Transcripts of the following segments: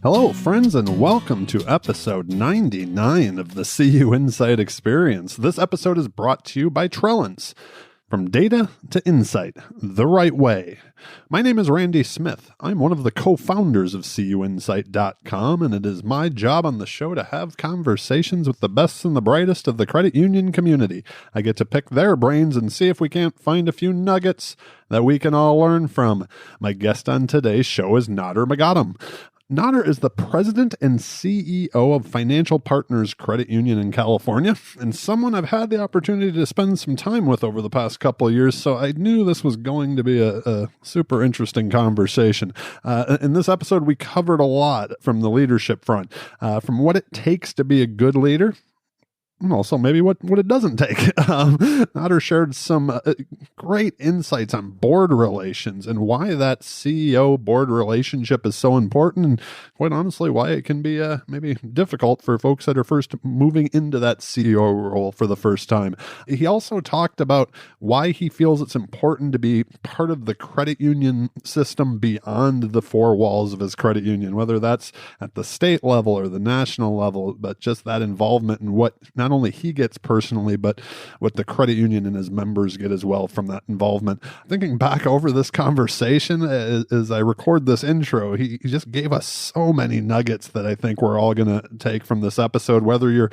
Hello, friends, and welcome to episode 99 of the CUInsight Experience. This episode is brought to you by Trellance. From data to insight, the right way. My name is Randy Smith. I'm one of the co-founders of CUInsight.com, and it is my job on the show to have conversations with the best and the brightest of the credit union community. I get to pick their brains and see if we can't find a few nuggets that we can all learn from. My guest on today's show is Nader Moghaddam. Nader is the president and CEO of Financial Partners Credit Union in California, and someone I've had the opportunity to spend some time with over the past couple of years, so I knew this was going to be a super interesting conversation. In this episode, we covered a lot from the leadership front, from what it takes to be a good leader, and also maybe what it doesn't take. Nader shared some great insights on board relations and why that CEO board relationship is so important, and quite honestly, why it can be maybe difficult for folks that are first moving into that CEO role for the first time. He also talked about why he feels it's important to be part of the credit union system beyond the four walls of his credit union, whether that's at the state level or the national level, but just that involvement in what not only he gets personally, but what the credit union and his members get as well from that involvement. Thinking back over this conversation as I record this intro, he just gave us so many nuggets that I think we're all going to take from this episode, whether you're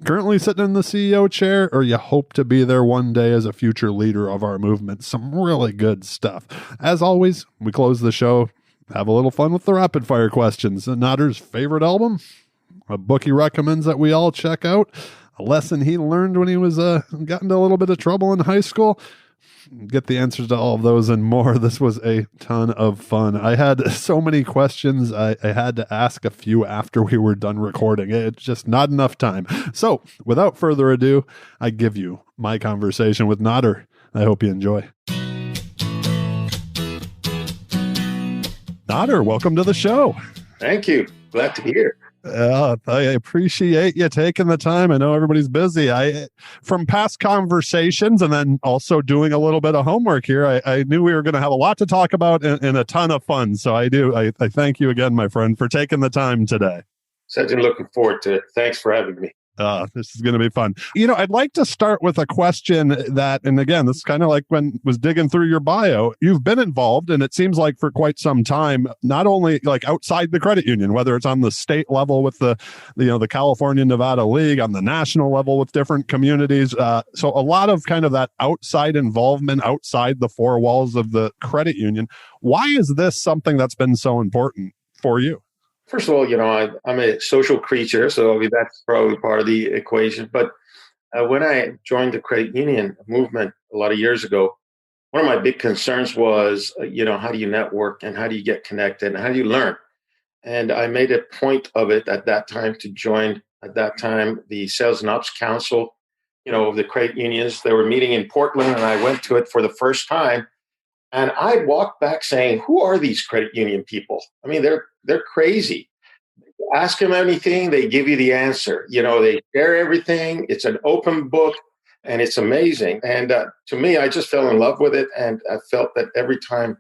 currently sitting in the CEO chair or you hope to be there one day as a future leader of our movement. Some really good stuff. As always, we close the show, have a little fun with the rapid fire questions. Nader's favorite album, a book he recommends that we all check out, a lesson he learned when he was got into a little bit of trouble in high school. Get the answers to all of those and more. This was a ton of fun. I had so many questions. I had to ask a few after we were done recording. It's just not enough time. So without further ado, I give you my conversation with Nader. I hope you enjoy. Nader, welcome to the show. Thank you. Glad to be here. I appreciate you taking the time. I know everybody's busy. From past conversations and then also doing a little bit of homework here, I knew we were going to have a lot to talk about and a ton of fun. So I thank you again, my friend, for taking the time today. Certainly looking forward to it. Thanks for having me. This is going to be fun. I'd like to start with a question that, and again, this is kind of like when I was digging through your bio, you've been involved, and it seems like for quite some time, not only like outside the credit union, whether it's on the state level with the California Nevada League, on the national level with different communities. So a lot of kind of that outside involvement outside the four walls of the credit union. Why is this something that's been so important for you? First of all, I'm a social creature, so that's probably part of the equation. But when I joined the credit union movement a lot of years ago, one of my big concerns was, how do you network and how do you get connected and how do you learn? And I made a point of it at that time to join, the Sales and Ops Council, of the credit unions. They were meeting in Portland, and I went to it for the first time. And I walked back saying, who are these credit union people? I mean, they're crazy. Ask them anything, they give you the answer. They share everything. It's an open book, and it's amazing. And to me, I just fell in love with it. And I felt that every time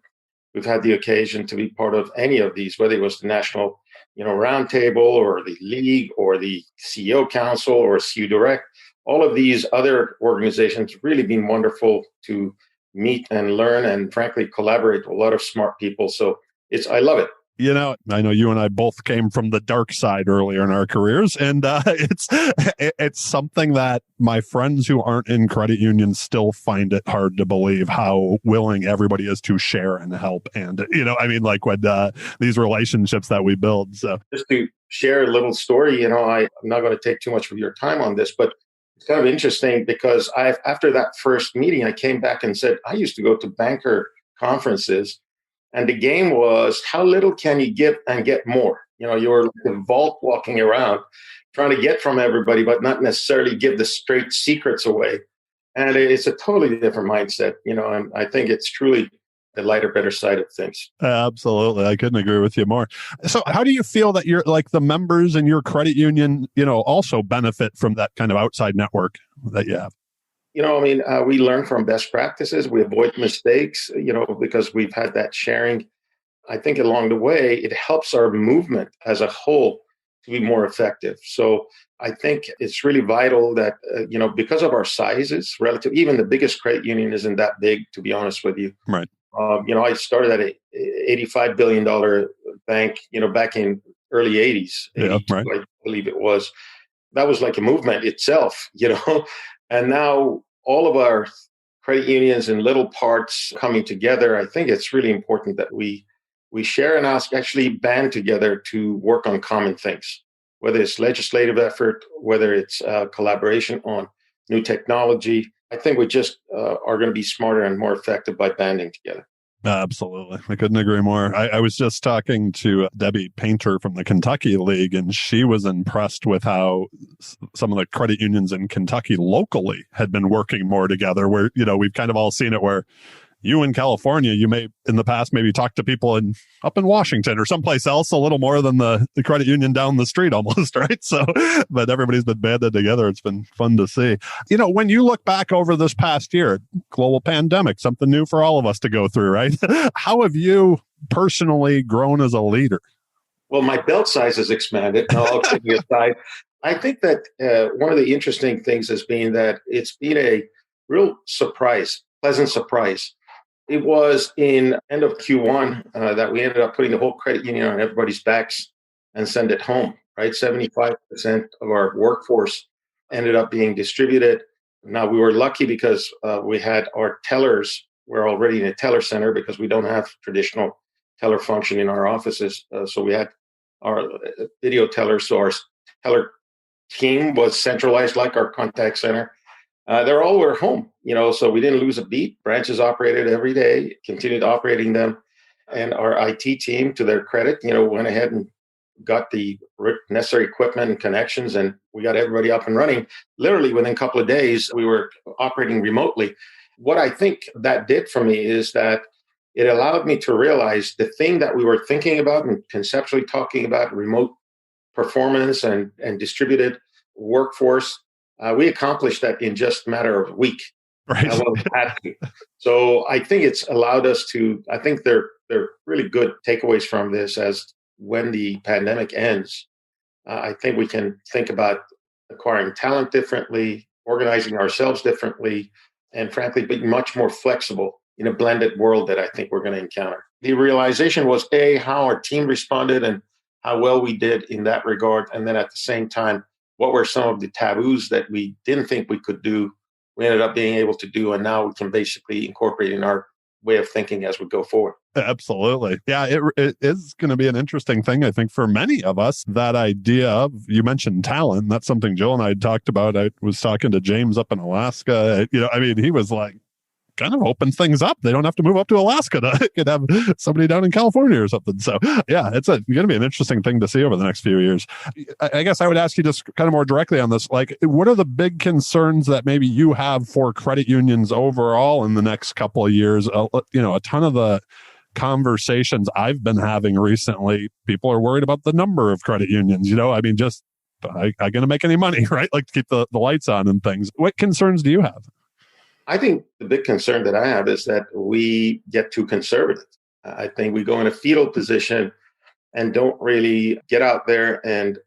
we've had the occasion to be part of any of these, whether it was the national, roundtable or the league or the CEO Council or CU Direct, all of these other organizations really been wonderful to meet and learn and frankly collaborate with a lot of smart people. So I love it. I know you and I both came from the dark side earlier in our careers, and it's something that my friends who aren't in credit unions still find it hard to believe how willing everybody is to share and help. And, like with these relationships that we build. So just to share a little story, I'm not going to take too much of your time on this, but it's kind of interesting because after that first meeting, I came back and said, I used to go to banker conferences, and the game was how little can you give and get more? You were like a vault walking around trying to get from everybody, but not necessarily give the straight secrets away. And it's a totally different mindset, and I think it's truly the lighter, better side of things. Absolutely. I couldn't agree with you more. So how do you feel that you're like the members in your credit union, also benefit from that kind of outside network that you have? We learn from best practices. We avoid mistakes, because we've had that sharing I think along the way, it helps our movement as a whole to be more effective. So I think it's really vital that, because of our sizes relative, even the biggest credit union isn't that big, to be honest with you. Right. I started at a $85 billion bank, back in early 80s, Yeah, 82, right. I believe it was. That was like a movement itself, and now all of our credit unions in little parts coming together. I think it's really important that we share and actually band together to work on common things, whether it's legislative effort, whether it's collaboration on new technology. I think we just are going to be smarter and more effective by banding together. Absolutely. I couldn't agree more. I was just talking to Debbie Painter from the Kentucky League, and she was impressed with how some of the credit unions in Kentucky locally had been working more together, where, we've kind of all seen it where you in California, you may in the past maybe talk to people up in Washington or someplace else a little more than the credit union down the street almost, right? So, but everybody's been banded together. It's been fun to see. When you look back over this past year, global pandemic, something new for all of us to go through, right? How have you personally grown as a leader? Well, my belt size has expanded. No, I'll take you aside. I think that one of the interesting things has been that it's been a real pleasant surprise. It was in end of Q1 that we ended up putting the whole credit union on everybody's backs and send it home, right? 75% of our workforce ended up being distributed. Now, we were lucky because we had our tellers. We're already in a teller center because we don't have traditional teller function in our offices. So we had our video tellers. So our teller team was centralized like our contact center. They're all were home, so we didn't lose a beat. Branches operated every day, continued operating them. And our IT team, to their credit, went ahead and got the necessary equipment and connections, and we got everybody up and running. Literally within a couple of days, we were operating remotely. What I think that did for me is that it allowed me to realize the thing that we were thinking about and conceptually talking about, remote performance and distributed workforce. We accomplished that in just a matter of a week. Right. Well, we had to. So I think it's allowed us to, I think they're really good takeaways from this as when the pandemic ends. I think we can think about acquiring talent differently, organizing ourselves differently, and frankly, being much more flexible in a blended world that I think we're going to encounter. The realization was, how our team responded and how well we did in that regard. And then at the same time, what were some of the taboos that we didn't think we could do, we ended up being able to do, and now we can basically incorporate in our way of thinking as we go forward. Absolutely. Yeah, it is going to be an interesting thing, I think, for many of us. That idea of, you mentioned talent, that's something Jill and I had talked about. I was talking to James up in Alaska. He was like, kind of open things up. They don't have to move up to Alaska to could have somebody down in California or something. So yeah, it's going to be an interesting thing to see over the next few years. I guess I would ask you just kind of more directly on this. Like, what are the big concerns that maybe you have for credit unions overall in the next couple of years? A ton of the conversations I've been having recently, people are worried about the number of credit unions. Just I going to make any money, right? Like to keep the lights on and things. What concerns do you have? I think the big concern that I have is that we get too conservative. I think we go in a fetal position and don't really get out there and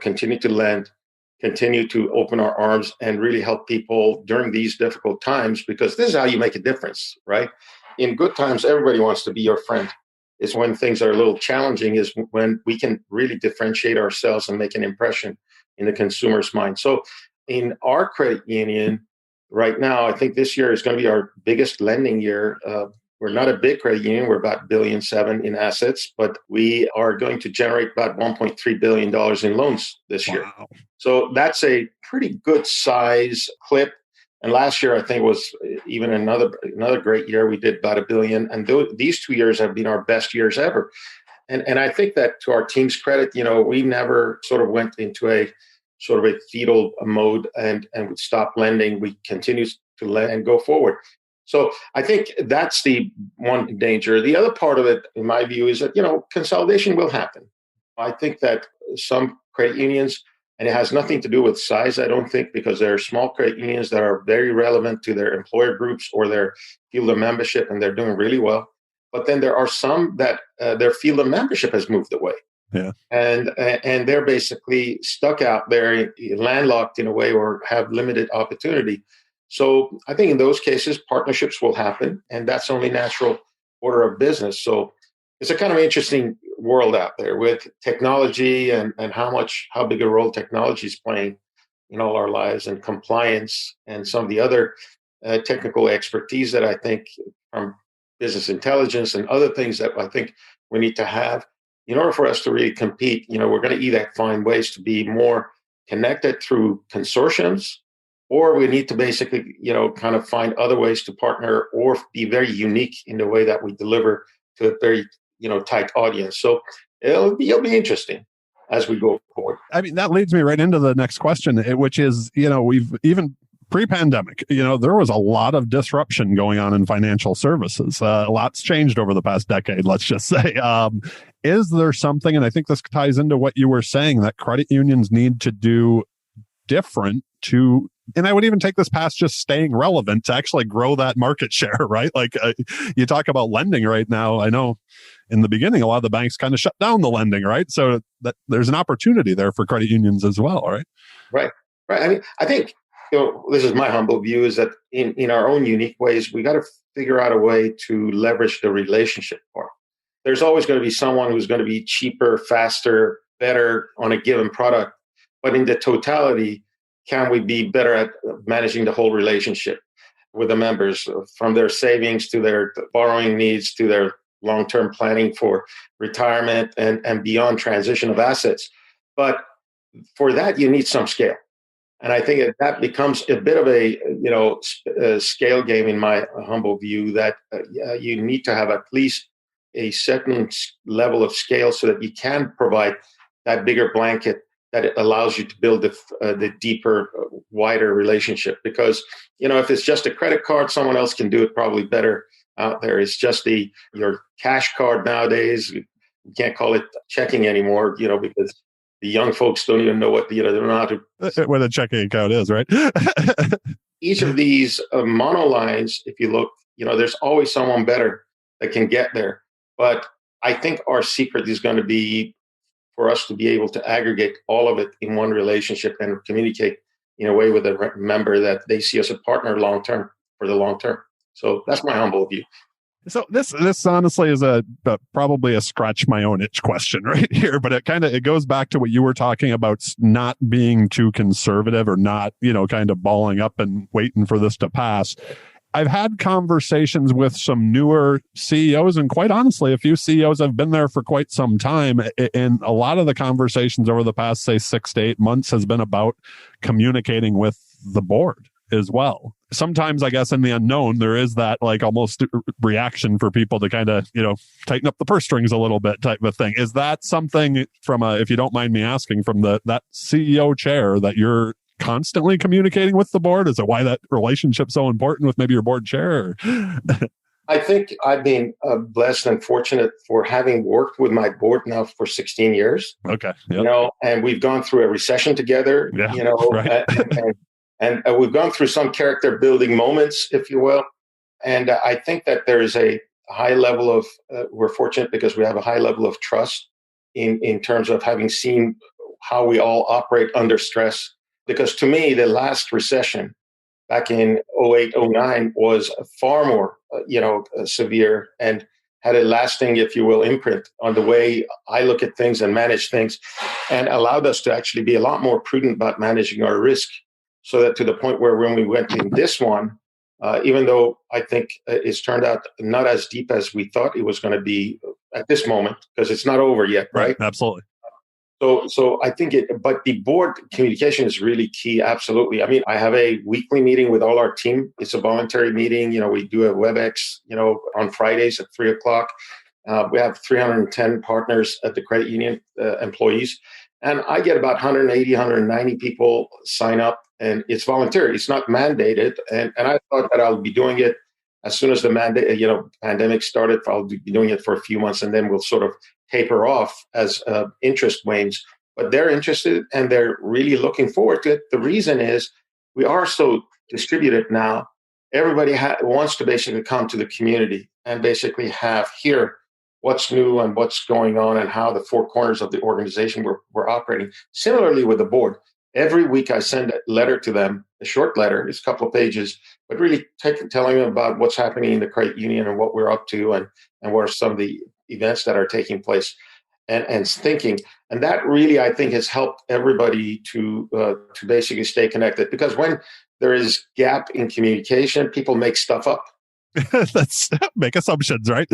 continue to lend, continue to open our arms and really help people during these difficult times, because this is how you make a difference, right? In good times, everybody wants to be your friend. It's when things are a little challenging is when we can really differentiate ourselves and make an impression in the consumer's mind. So in our credit union, right now, I think this year is going to be our biggest lending year. We're not a big credit union. We're about $1.7 billion in assets, but we are going to generate about $1.3 billion in loans this year. So that's a pretty good size clip. And last year, I think, was even another great year. We did about $1 billion. And these 2 years have been our best years ever. And I think that, to our team's credit, we never sort of went into a sort of a fetal mode and would stop lending. We continue to lend and go forward. So I think that's the one danger. The other part of it, in my view, is that, consolidation will happen. I think that some credit unions, and it has nothing to do with size, I don't think, because there are small credit unions that are very relevant to their employer groups or their field of membership, and they're doing really well. But then there are some that their field of membership has moved away. Yeah. And they're basically stuck out there, landlocked in a way, or have limited opportunity. So I think in those cases, partnerships will happen, and that's only natural order of business. So it's a kind of interesting world out there with technology and how big a role technology is playing in all our lives, and compliance and some of the other technical expertise that I think from business intelligence and other things that I think we need to have in order for us to really compete. We're going to either find ways to be more connected through consortiums, or we need to basically, kind of find other ways to partner or be very unique in the way that we deliver to a very, tight audience. So it'll be interesting as we go forward. I mean, that leads me right into the next question, which is, we've even pre-pandemic, there was a lot of disruption going on in financial services. A lot's changed over the past decade, let's just say. Is there something, and I think this ties into what you were saying, that credit unions need to do different to, and I would even take this past just staying relevant, to actually grow that market share, right? Like you talk about lending right now. I know in the beginning, a lot of the banks kind of shut down the lending, right? So that there's an opportunity there for credit unions as well, right? Right. I mean, I think, this is my humble view, is that in our own unique ways, we got to figure out a way to leverage the relationship part. There's always going to be someone who's going to be cheaper, faster, better on a given product. But in the totality, can we be better at managing the whole relationship with the members, from their savings to their borrowing needs to their long-term planning for retirement and beyond transition of assets? But for that, you need some scale. And I think that becomes a bit of a scale game, in my humble view, that you need to have at least a certain level of scale so that you can provide that bigger blanket that it allows you to build the deeper, wider relationship. Because, if it's just a credit card, someone else can do it probably better out there. It's just your cash card nowadays. You can't call it checking anymore, because the young folks don't even know what, they don't know how to... What a checking account is, right? Each of these monolines, if you look, there's always someone better that can get there. But I think our secret is going to be for us to be able to aggregate all of it in one relationship and communicate in a way with a member that they see as a partner long-term, for the long term. So that's my humble view. So this honestly is probably a scratch my own itch question right here, but it goes back to what you were talking about, not being too conservative, or not, kind of balling up and waiting for this to pass. I've had conversations with some newer CEOs, and quite honestly, a few CEOs have been there for quite some time. And a lot of the conversations over the past, say, 6 to 8 months has been about communicating with the board as well. Sometimes, I guess, in the unknown, there is that like almost reaction for people to kind of, tighten up the purse strings a little bit type of thing. Is that something from if you don't mind me asking, from that CEO chair, that you're constantly communicating with the board? Is it why that relationship's so important with maybe your board chair? I think I've been blessed and fortunate for having worked with my board now for 16 years. Okay. Yep. And we've gone through a recession together, right. and we've gone through some character building moments, if you will. And I think that there is a high level of, we're fortunate because we have a high level of trust in terms of having seen how we all operate under stress. Because to me, the last recession back in 08, 09 was far more, severe, and had a lasting, if you will, imprint on the way I look at things and manage things, and allowed us to actually be a lot more prudent about managing our risk. So that to the point where when we went in this one, even though I think it's turned out not as deep as we thought it was going to be at this moment, because it's not over yet, right? Absolutely. So I think but the board communication is really key. Absolutely. I mean, I have a weekly meeting with all our team. It's a voluntary meeting. We do a WebEx, on Fridays at 3:00. We have 310 partners at the credit union, employees. And I get about 180, 190 people sign up, and it's voluntary. It's not mandated. And I thought that I'll be doing it as soon as the pandemic started. I'll be doing it for a few months, and then we'll sort of taper off as interest wanes. But they're interested, and they're really looking forward to it. The reason is we are so distributed now. everybody wants to basically come to the community and basically hear what's new and what's going on and how the four corners of the organization we're operating. Similarly with the board, every week I send a letter to them, a short letter, it's a couple of pages, but really telling them about what's happening in the credit union and what we're up to and what are some of the events that are taking place and thinking. And that really, I think, has helped everybody to basically stay connected, because when there is gap in communication, people make stuff up. That's make assumptions, right?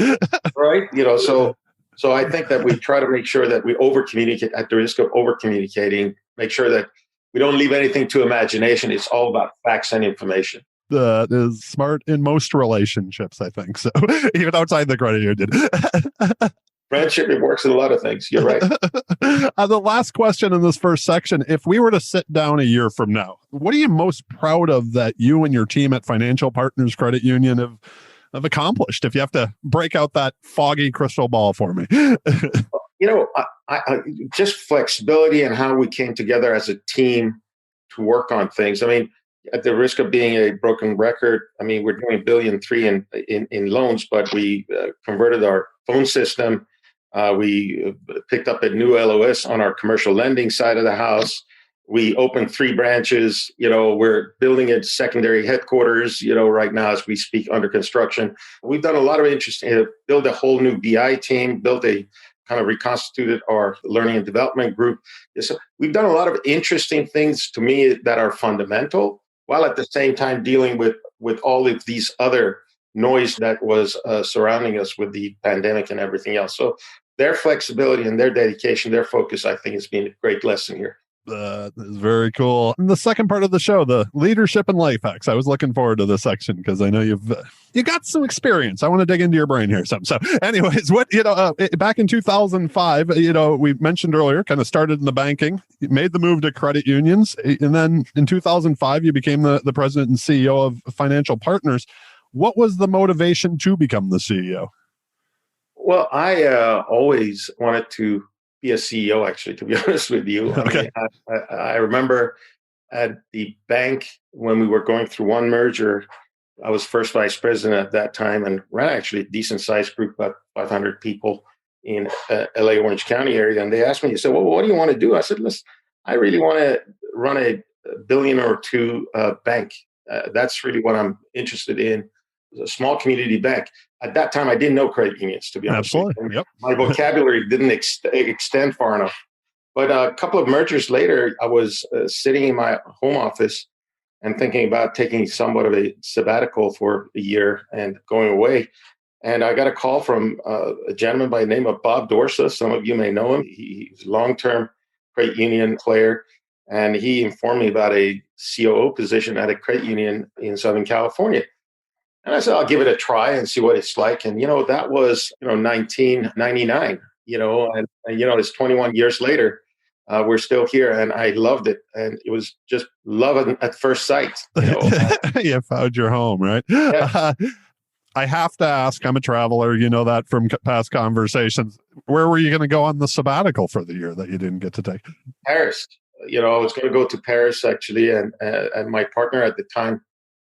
Right. So I think that we try to make sure that we over communicate at the risk of over communicating, make sure that we don't leave anything to imagination. It's all about facts and information. That is smart in most relationships, I think. So even outside the credit union. Friendship, it works in a lot of things. You're right. The last question in this first section, if we were to sit down a year from now, what are you most proud of that you and your team at Financial Partners Credit Union have accomplished? If you have to break out that foggy crystal ball for me. I just flexibility and how we came together as a team to work on things. I mean, at the risk of being a broken record, I mean, we're doing $1.3 billion in loans, but we converted our phone system. We picked up a new LOS on our commercial lending side of the house. We opened 3 branches. We're building a secondary headquarters, right now as we speak, under construction. We've done a lot of interesting, built a whole new BI team, built a kind of reconstituted our learning and development group. So we've done a lot of interesting things to me that are fundamental, while at the same time dealing with all of these other noise that was surrounding us with the pandemic and everything else. So their flexibility and their dedication, their focus, I think, has been a great lesson here. That is very cool. And the second part of the show, the leadership and life hacks. I was looking forward to this section because I know you got some experience. I want to dig into your brain here some. So anyways, back in 2005, we mentioned earlier, kind of started in the banking, you made the move to credit unions. And then in 2005, you became the president and CEO of Financial Partners. What was the motivation to become the CEO? Well, I always wanted to be a CEO, actually, to be honest with you. Okay. I remember at the bank when we were going through one merger, I was first vice president at that time and ran actually a decent sized group, about 500 people in LA Orange County area. And they asked me, well, what do you want to do? I said, listen, I really want to run a $1 billion or $2 billion bank. That's really what I'm interested in. A small community bank. At that time, I didn't know credit unions, to be honest. Absolutely. Yep. My vocabulary didn't extend far enough. But a couple of mergers later, I was sitting in my home office and thinking about taking somewhat of a sabbatical for a year and going away. And I got a call from a gentleman by the name of Bob Dorsa. Some of you may know him. He's a long-term credit union player. And he informed me about a COO position at a credit union in Southern California. And I said, I'll give it a try and see what it's like. And, that was, 1999, and it's 21 years later. We're still here and I loved it. And it was just love at first sight. You found your home, right? Yeah. I have to ask, I'm a traveler, you know that from past conversations. Where were you going to go on the sabbatical for the year that you didn't get to take? Paris. I was going to go to Paris, actually. And my partner at the time,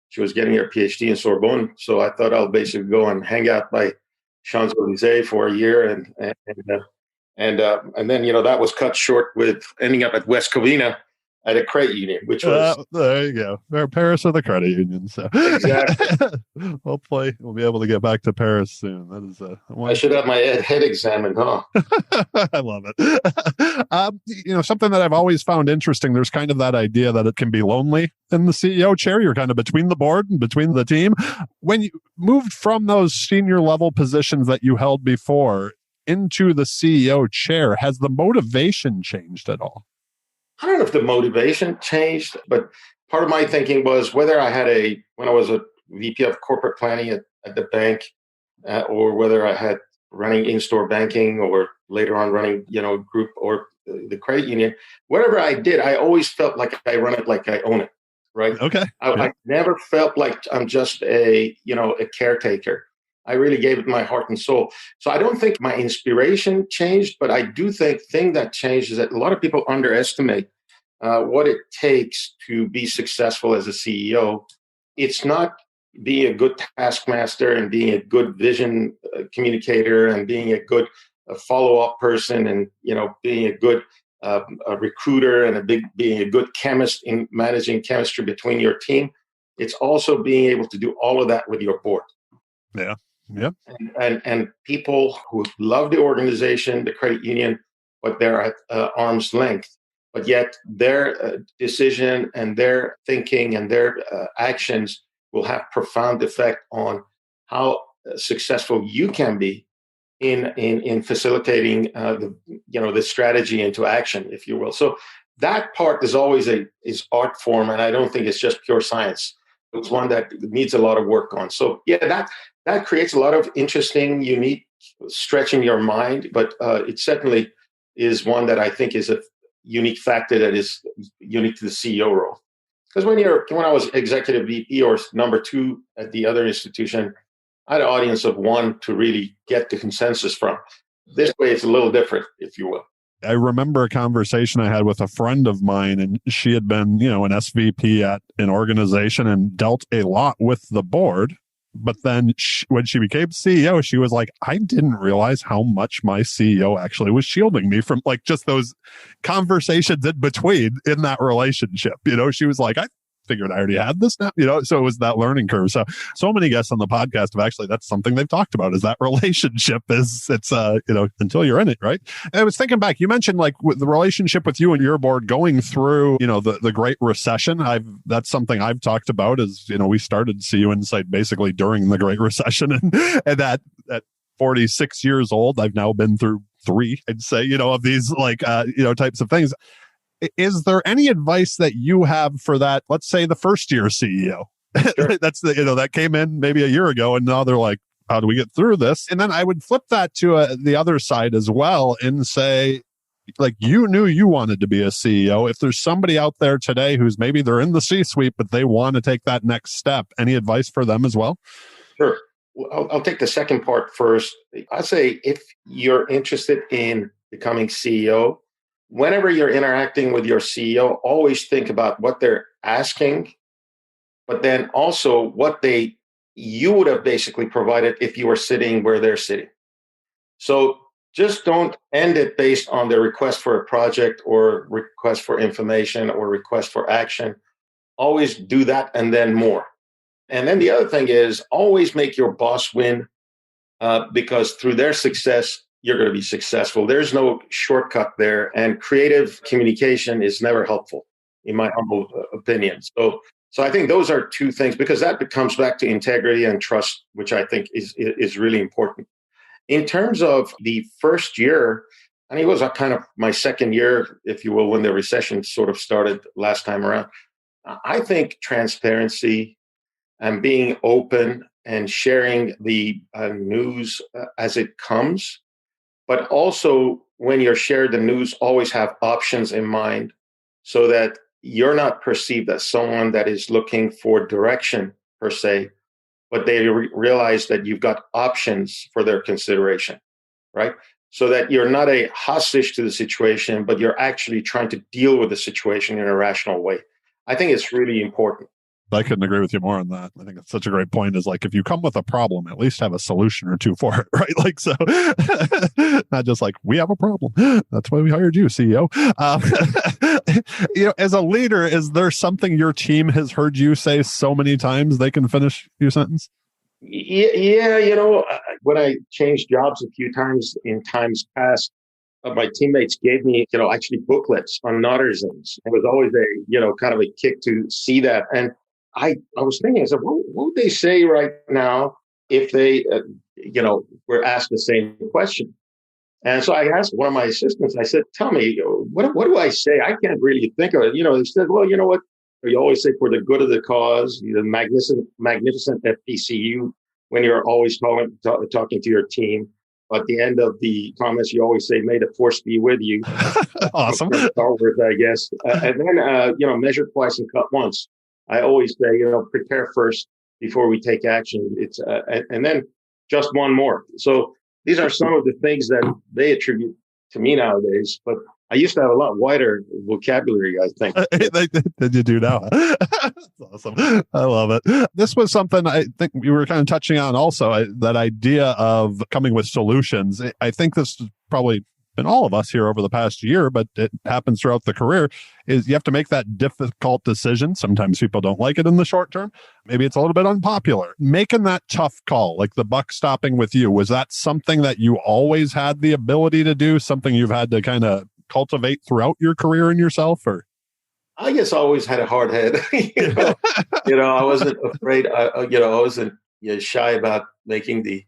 she was getting her PhD in Sorbonne. So I thought I'll basically go and hang out by Champs-Élysées for a year. And then, that was cut short with ending up at West Covina at a credit union, which was... there you go. Paris or the credit union. So exactly. Hopefully we'll be able to get back to Paris soon. That is I should have my head examined, huh? I love it. Something that I've always found interesting, there's kind of that idea that it can be lonely in the CEO chair. You're kind of between the board and between the team. When you moved from those senior level positions that you held before into the CEO chair, has the motivation changed at all? I don't know if the motivation changed, but part of my thinking was whether I had when I was a VP of corporate planning at the bank, or whether I had running in-store banking or later on running, group or the credit union, whatever I did, I always felt like I run it like I own it, right? Okay. I never felt like I'm just a caretaker. I really gave it my heart and soul. So I don't think my inspiration changed, but I do think the thing that changed is that a lot of people underestimate what it takes to be successful as a CEO. It's not, being a good taskmaster and being a good vision communicator and being a good follow-up person and being a good a recruiter and being a good chemist in managing chemistry between your team. It's also being able to do all of that with your board. Yeah. Yep. And people who love the organization, the credit union, but they're at arm's length. But yet their decision and their thinking and their actions will have profound effect on how successful you can be in facilitating the strategy into action, if you will. So that part is always is art form, and I don't think it's just pure science. It's one that needs a lot of work on. So yeah, that creates a lot of interesting, unique stretching your mind, but it certainly is one that I think is a unique factor that is unique to the CEO role. Because when I was executive VP or number 2 at the other institution, I had an audience of 1 to really get the consensus from. This way, it's a little different, if you will. I remember a conversation I had with a friend of mine, and she had been, an SVP at an organization and dealt a lot with the board. But then when she became CEO, she was like, I didn't realize how much my CEO actually was shielding me from just those conversations in between in that relationship. She was like, I figured I already had this now, so it was that learning curve. So many guests on the podcast have actually, that's something they've talked about, is that relationship it's until you're in it, right? And I was thinking back, you mentioned with the relationship with you and your board going through, the Great Recession. That's something I've talked about is, we started CUInsight basically during the Great Recession, and at 46 years old, I've now been through 3, I'd say, of these types of things. Is there any advice that you have for that, let's say the first year CEO? Sure. That's that came in maybe a year ago, and now they're like, how do we get through this? And then I would flip that to the other side as well and say, you knew you wanted to be a CEO. If there's somebody out there today who's maybe they're in the C-suite, but they want to take that next step, any advice for them as well? Sure. Well, I'll take the second part first. I say if you're interested in becoming CEO, whenever you're interacting with your CEO, always think about what they're asking, but then also what you would have basically provided if you were sitting where they're sitting. So just don't end it based on the request for a project or request for information or request for action. Always do that and then more. And then the other thing is always make your boss win because through their success, you're going to be successful. There's no shortcut there. And creative communication is never helpful, in my humble opinion. So I think those are 2 things, because that comes back to integrity and trust, which I think is really important. In terms of the first year, it was kind of my second year, if you will, when the recession sort of started last time around. I think transparency and being open and sharing the news as it comes, but also when you're sharing the news, always have options in mind so that you're not perceived as someone that is looking for direction per se, but they realize that you've got options for their consideration, right? So that you're not a hostage to the situation, but you're actually trying to deal with the situation in a rational way. I think it's really important. I couldn't agree with you more on that. I think it's such a great point, is if you come with a problem, at least have a solution or 2 for it, right? So not just we have a problem. That's why we hired you, CEO. As a leader, is there something your team has heard you say so many times they can finish your sentence? Yeah, when I changed jobs a few times in times past, my teammates gave me, actually booklets on Naderisms. It was always a, kind of a kick to see that. And I was thinking, I said, what would they say right now if they, were asked the same question? And so I asked one of my assistants, I said, tell me, what do I say? I can't really think of it. They said, well, you know what? You always say for the good of the cause, the magnificent FPCU, when you're always talking to your team. At the end of the comments, you always say, may the force be with you. Awesome. Star Wars, I guess. And then, measure twice and cut once. I always say, prepare first before we take action. It's and then just one more. So these are some of the things that they attribute to me nowadays. But I used to have a lot wider vocabulary, I think. Did you do now? That's awesome. I love it. This was something I think we were kind of touching on also, that idea of coming with solutions. I think this is probably been all of us here over the past year, but it happens throughout the career, is you have to make that difficult decision. Sometimes people don't like it in the short term. Maybe it's a little bit unpopular. Making that tough call, like the buck stopping with you, was that something that you always had the ability to do, something you've had to kind of cultivate throughout your career in yourself? Or I guess I always had a hard head. I wasn't afraid. I wasn't shy about making the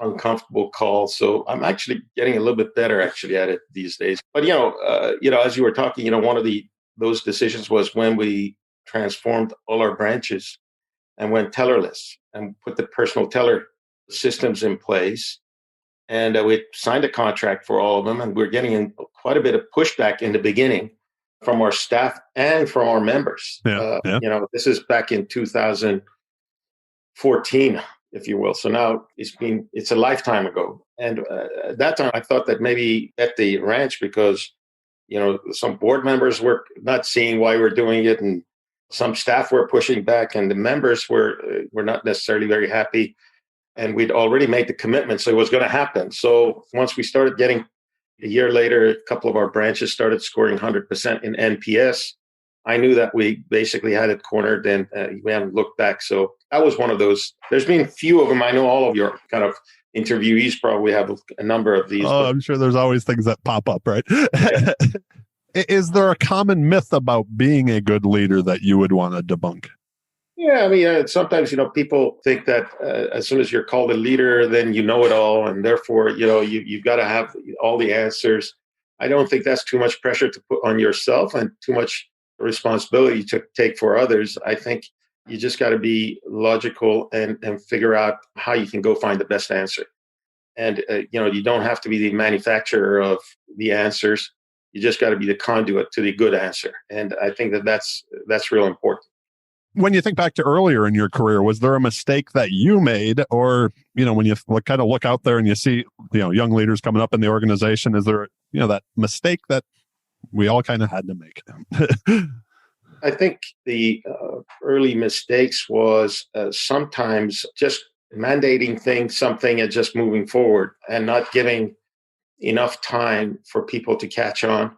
uncomfortable call. So I'm actually getting a little bit better actually at it these days. But as you were talking, one of those decisions was when we transformed all our branches and went tellerless and put the personal teller systems in place. And we signed a contract for all of them, and we're getting in quite a bit of pushback in the beginning from our staff and from our members. This is back in 2014, if you will. So now it's a lifetime ago. And at that time, I thought that maybe at the ranch, because, some board members were not seeing why we're doing it, and some staff were pushing back, and the members were not necessarily very happy. And we'd already made the commitment, so it was going to happen. So once we started getting, a year later, a couple of our branches started scoring 100% in NPS. I knew that we basically had it cornered, and we haven't looked back. So that was one of those. There's been a few of them. I know all of your kind of interviewees probably have a number of these. Oh, I'm sure there's always things that pop up, right? Yeah. Is there a common myth about being a good leader that you would want to debunk? Yeah, I mean, sometimes, people think that as soon as you're called a leader, then you know it all. And therefore, you've got to have all the answers. I don't think that's too much pressure to put on yourself and too much responsibility to take for others. I think you just got to be logical and figure out how you can go find the best answer. And, you don't have to be the manufacturer of the answers. You just got to be the conduit to the good answer. And I think that's real important. When you think back to earlier in your career, was there a mistake that you made, or, when you kind of look out there and you see, young leaders coming up in the organization, is there, that mistake that we all kind of had to make? I think the early mistakes was sometimes just mandating something and just moving forward and not giving enough time for people to catch on,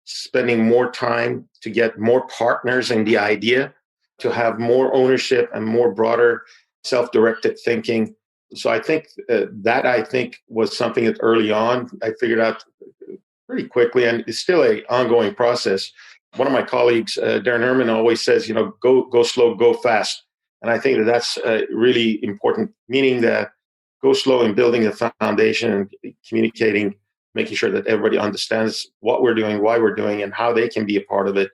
spending more time to get more partners in the idea, to have more ownership and more broader self-directed thinking. So I think that was something that early on I figured out pretty quickly, and it's still an ongoing process. One of my colleagues, Darren Herman, always says, go slow, go fast. And I think that's really important, meaning that go slow in building the foundation and communicating, making sure that everybody understands what we're doing, why we're doing, and how they can be a part of it.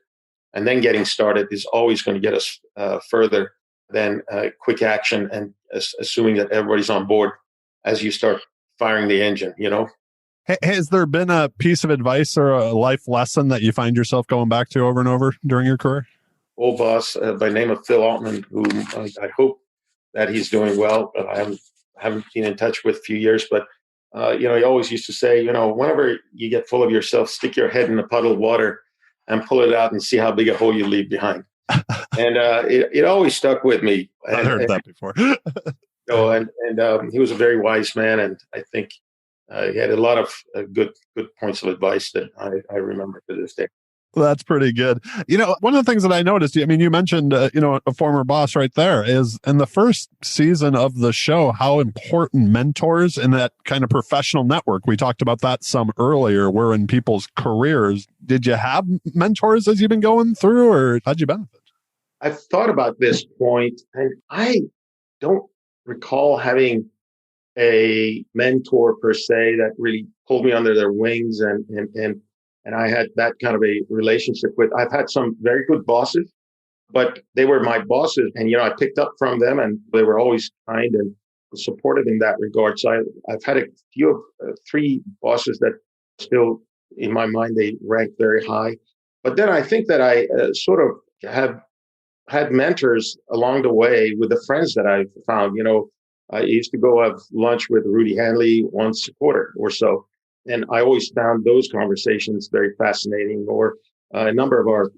And then getting started is always going to get us further than quick action and assuming that everybody's on board as you start firing the engine, Has there been a piece of advice or a life lesson that you find yourself going back to over and over during your career? Old boss by the name of Phil Altman, who I hope that he's doing well. I haven't been in touch with a few years, but he always used to say, whenever you get full of yourself, stick your head in a puddle of water and pull it out and see how big a hole you leave behind. And it always stuck with me. I heard that before. He was a very wise man, and I think he had a lot of good points of advice that I remember to this day. Well, that's pretty good. One of the things that I noticed, you mentioned, a former boss right there, is in the first season of the show, how important mentors in that kind of professional network, we talked about that some earlier, were in people's careers. Did you have mentors as you've been going through, or how'd you benefit? I've thought about this point, and I don't recall having a mentor per se that really pulled me under their wings and I had that kind of a relationship with. I've had some very good bosses, but they were my bosses, and I picked up from them, and they were always kind and supportive in that regard. So I've had a few of 3 bosses that still, in my mind, they rank very high. But then I think that I sort of have had mentors along the way with the friends that I've found. I used to go have lunch with Rudy Hanley once a quarter or so. And I always found those conversations very fascinating. Or a number of our,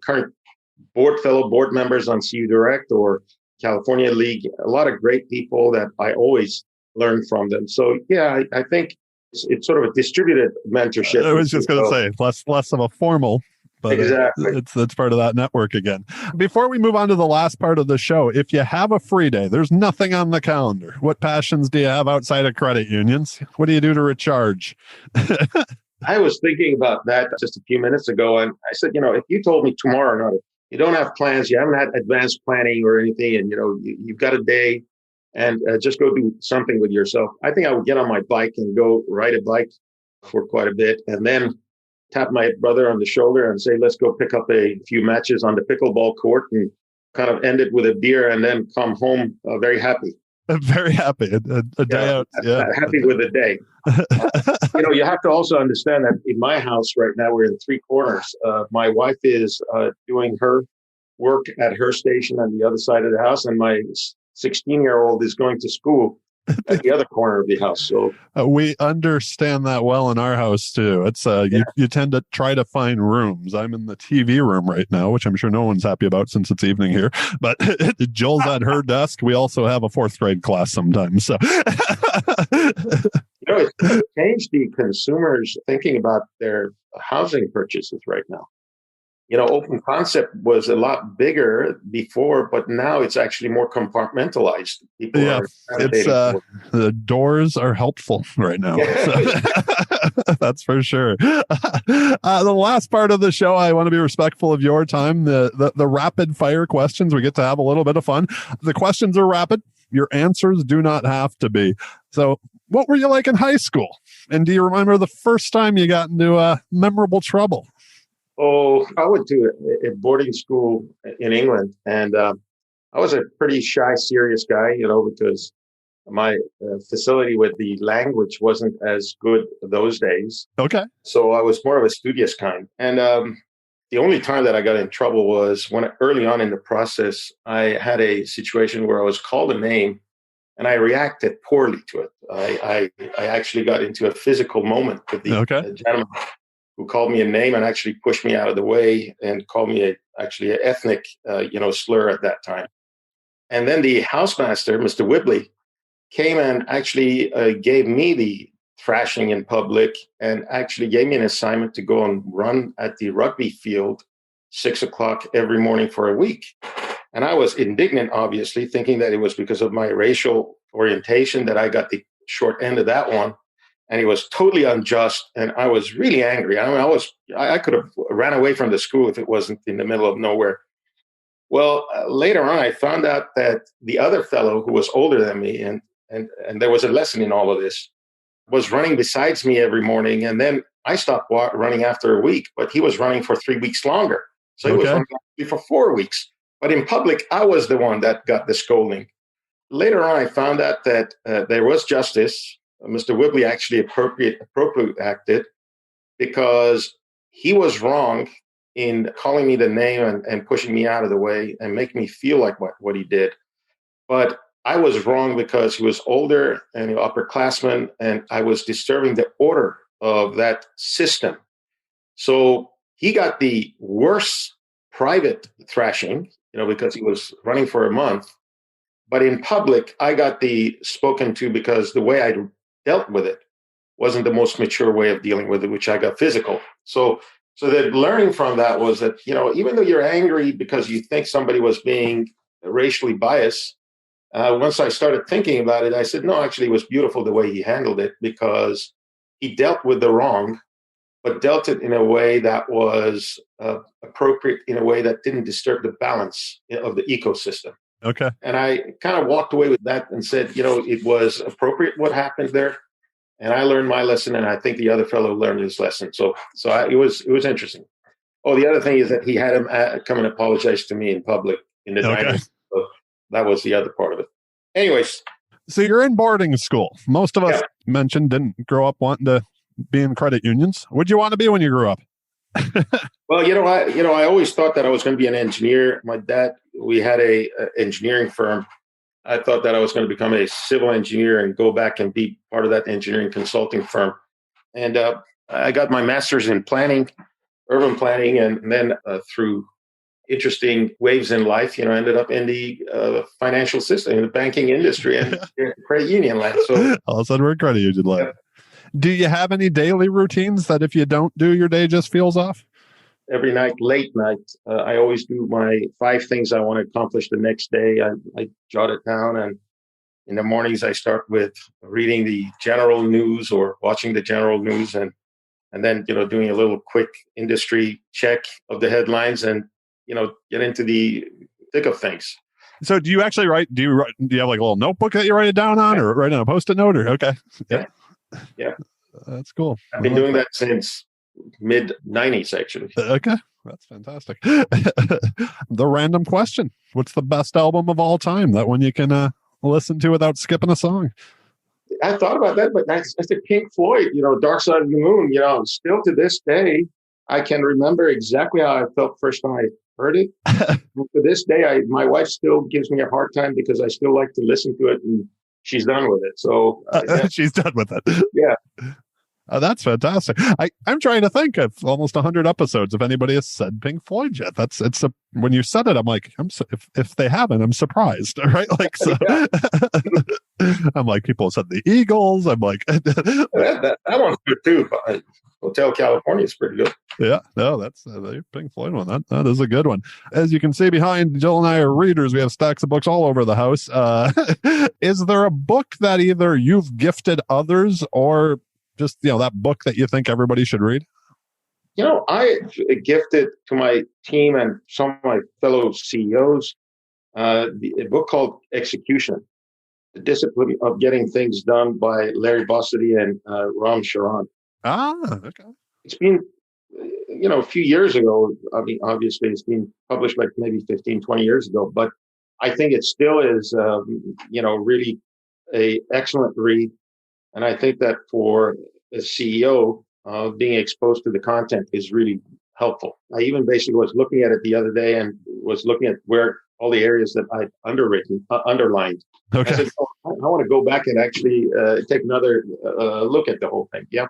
current fellow board members on CU Direct or California League, a lot of great people that I always learn from them. So yeah, I think it's sort of a distributed mentorship. I was just going to say less of a formal, but exactly. It's part of that network again. Before we move on to the last part of the show, if you have a free day, there's nothing on the calendar. What passions do you have outside of credit unions? What do you do to recharge? I was thinking about that just a few minutes ago, and I said, if you told me tomorrow, no, you don't have plans, you haven't had advanced planning or anything, and you've got a day, and just go do something with yourself, I think I would get on my bike and go ride a bike for quite a bit, and then tap my brother on the shoulder and say, let's go pick up a few matches on the pickleball court and kind of end it with a beer and then come home very happy. Very happy. A day out. Yeah. Happy with the day. You have to also understand that in my house right now, we're in three corners. My wife is doing her work at her station on the other side of the house, and my 16-year-old is going to school at the other corner of the house. So we understand that well in our house too. It's you tend to try to find rooms. I'm in the TV room right now, which I'm sure no one's happy about since it's evening here. But Jill's at her desk. We also have a fourth grade class sometimes. So it's changed the consumers thinking about their housing purchases right now. Open concept was a lot bigger before, but now it's actually more compartmentalized. People the doors are helpful right now. So. That's for sure. The last part of the show, I want to be respectful of your time. The rapid fire questions, we get to have a little bit of fun. The questions are rapid. Your answers do not have to be. So what were you like in high school? And do you remember the first time you got into memorable trouble? Oh, I went to a boarding school in England, and I was a pretty shy, serious guy, because my facility with the language wasn't as good those days. Okay. So I was more of a studious kind. And the only time that I got in trouble was when early on in the process, I had a situation where I was called a name and I reacted poorly to it. I actually got into a physical moment with the gentleman who called me a name and actually pushed me out of the way and called me actually an ethnic, slur at that time. And then the housemaster, Mr. Whibley, came and actually gave me the thrashing in public and actually gave me an assignment to go and run at the rugby field 6:00 every morning for a week. And I was indignant, obviously, thinking that it was because of my racial orientation that I got the short end of that one. And it was totally unjust, and I was really angry. I mean, I could have ran away from the school if it wasn't in the middle of nowhere. Well, later on, I found out that the other fellow who was older than me, and there was a lesson in all of this, was running besides me every morning. And then I stopped running after a week, but he was running for 3 weeks longer. So he was running for 4 weeks. But in public, I was the one that got the scolding. Later on, I found out that there was justice. Mr. Whibley actually appropriately acted because he was wrong in calling me the name and pushing me out of the way and making me feel like what he did. But I was wrong because he was older and an upperclassman, and I was disturbing the order of that system. So he got the worst private thrashing, because he was running for a month. But in public, I got the spoken to because the way I dealt with it wasn't the most mature way of dealing with it, which I got physical. So the learning from that was that, even though you're angry because you think somebody was being racially biased, once I started thinking about it, I said, no, actually, it was beautiful the way he handled it because he dealt with the wrong, but dealt it in a way that was appropriate, in a way that didn't disturb the balance of the ecosystem. Okay. And I kind of walked away with that and said, it was appropriate what happened there. And I learned my lesson, and I think the other fellow learned his lesson. So it was interesting. Oh, the other thing is that he had him come and apologize to me in public in the dining room. So that was the other part of it. Anyways. So you're in boarding school. Most of us mentioned didn't grow up wanting to be in credit unions. What'd you want to be when you grew up? Well, I always thought that I was going to be an engineer. My dad, we had a engineering firm. I thought that I was going to become a civil engineer and go back and be part of that engineering consulting firm. And I got my master's in planning, urban planning, and then through interesting waves in life, ended up in the financial system, in the banking industry and credit union land. So all of a sudden we're credit union land. Do you have any daily routines that if you don't do, your day just feels off? Every night, late night, I always do my 5 things I want to accomplish the next day. I jot it down, and in the mornings I start with reading the general news or watching the general news, and then doing a little quick industry check of the headlines, and get into the thick of things. So do you actually write? Do you have like a little notebook that you write it down on, or write on a Post-it note? Or okay, yeah, that's cool. I've been doing that since mid 90s, actually. Okay, that's fantastic. The random question: what's the best album of all time? That one you can listen to without skipping a song. I thought about that, but that's the Pink Floyd. Dark Side of the Moon. Still to this day, I can remember exactly how I felt first time I heard it. To this day, my wife still gives me a hard time because I still like to listen to it, and she's done with it. So she's done with it. Yeah. That's fantastic. I'm trying to think of almost 100 episodes if anybody has said Pink Floyd yet. When you said it, I'm like, if they haven't, I'm surprised. Right? Like, so I'm like, people said the Eagles. I'm like, that one's good too. Hotel California is pretty good. Yeah, no, that's the Pink Floyd one. That is a good one. As you can see behind, Jill and I are readers. We have stacks of books all over the house. Is there a book that either you've gifted others or just, that book that you think everybody should read? I gifted to my team and some of my fellow CEOs a book called Execution, The Discipline of Getting Things Done by Larry Bossidy and Ram Charan. Okay. It's been, a few years ago. I mean, obviously it's been published like maybe 15, 20 years ago, but I think it still is, really a excellent read. And I think that for a CEO, being exposed to the content is really helpful. I even basically was looking at it the other day and was looking at where all the areas that I'd underlined. Okay. I said, I want to go back and actually take another look at the whole thing. Yeah.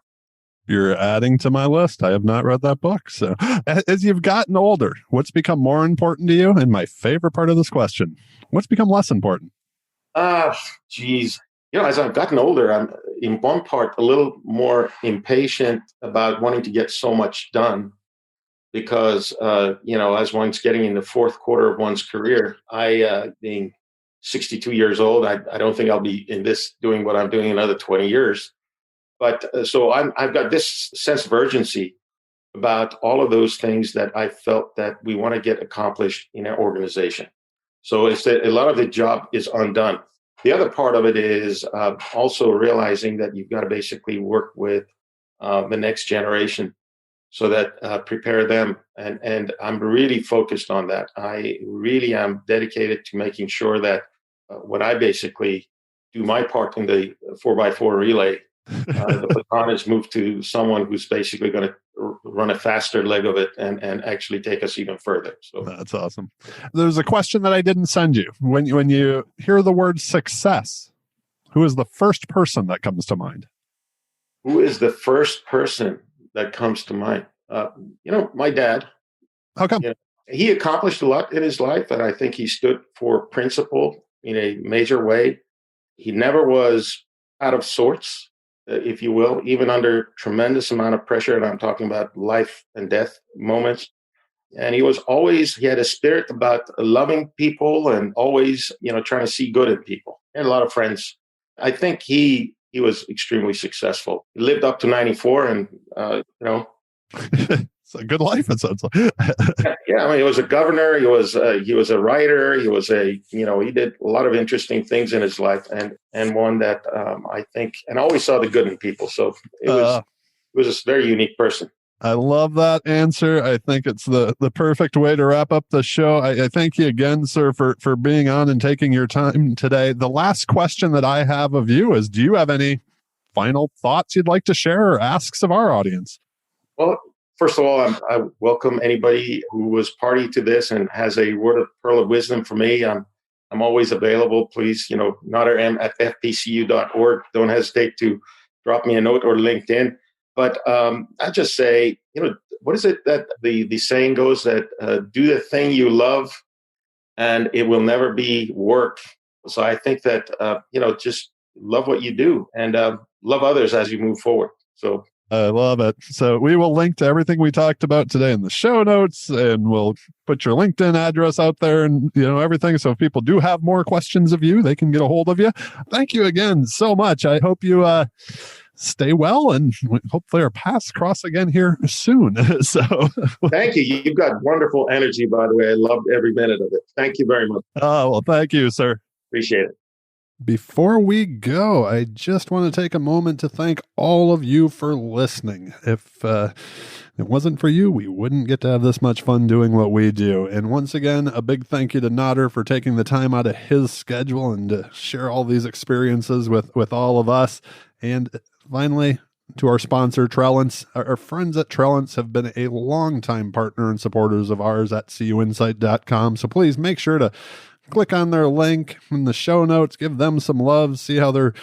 You're adding to my list. I have not read that book. So as you've gotten older, what's become more important to you? And my favorite part of this question, what's become less important? Geez. As I've gotten older, I'm in one part a little more impatient about wanting to get so much done because, as one's getting in the fourth quarter of one's career, being 62 years old, I don't think I'll be in this doing what I'm doing another 20 years. But so I've got this sense of urgency about all of those things that I felt that we want to get accomplished in our organization. So it's that a lot of the job is undone. The other part of it is also realizing that you've got to basically work with the next generation so that prepare them. And I'm really focused on that. I really am dedicated to making sure that when I basically do my part in the 4x4 relay, the baton is moved to someone who's basically going to run a faster leg of it and actually take us even further. So that's awesome. There's a question that I didn't send you. When you hear the word success, who is the first person that comes to mind? Who is the first person that comes to mind? My dad. How come? He accomplished a lot in his life, and I think he stood for principle in a major way. He never was out of sorts, if you will, even under tremendous amount of pressure. And I'm talking about life and death moments. And he had a spirit about loving people and always, trying to see good in people. He had a lot of friends. I think he was extremely successful. He lived up to 94 and, It's a good life, it sounds like. Yeah, I mean, he was a governor. He was a writer. He did a lot of interesting things in his life, and one that I think, and I always saw the good in people. So it was a very unique person. I love that answer. I think it's the perfect way to wrap up the show. I thank you again, sir, for being on and taking your time today. The last question that I have of you is, do you have any final thoughts you'd like to share or asks of our audience? Well, first of all, I welcome anybody who was party to this and has a pearl of wisdom for me. I'm always available. Please, naderm@fpcu.org. Don't hesitate to drop me a note or LinkedIn. But I just say, what is it that the saying goes that do the thing you love and it will never be work. So I think that, just love what you do and love others as you move forward. So I love it. So we will link to everything we talked about today in the show notes, and we'll put your LinkedIn address out there and, everything. So if people do have more questions of you, they can get a hold of you. Thank you again so much. I hope you stay well, and hopefully our paths cross again here soon. So thank you. You've got wonderful energy, by the way. I loved every minute of it. Thank you very much. Oh, well, thank you, sir. Appreciate it. Before we go, I just want to take a moment to thank all of you for listening. If it wasn't for you, we wouldn't get to have this much fun doing what we do. And once again, a big thank you to Nader for taking the time out of his schedule and to share all these experiences with all of us. And finally, to our sponsor, Trellance. Our friends at Trellance have been a longtime partner and supporters of ours at CUInsight.com. So please make sure to click on their link in the show notes, give them some love, see how they're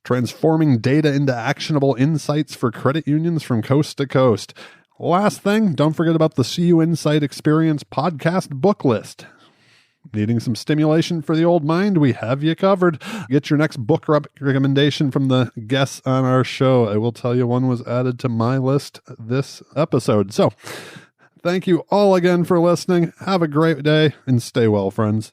transforming data into actionable insights for credit unions from coast to coast. Last thing, don't forget about the CUInsight Experience podcast book list. Needing some stimulation for the old mind? We have you covered. Get your next book recommendation from the guests on our show. I will tell you one was added to my list this episode. So thank you all again for listening. Have a great day and stay well, friends.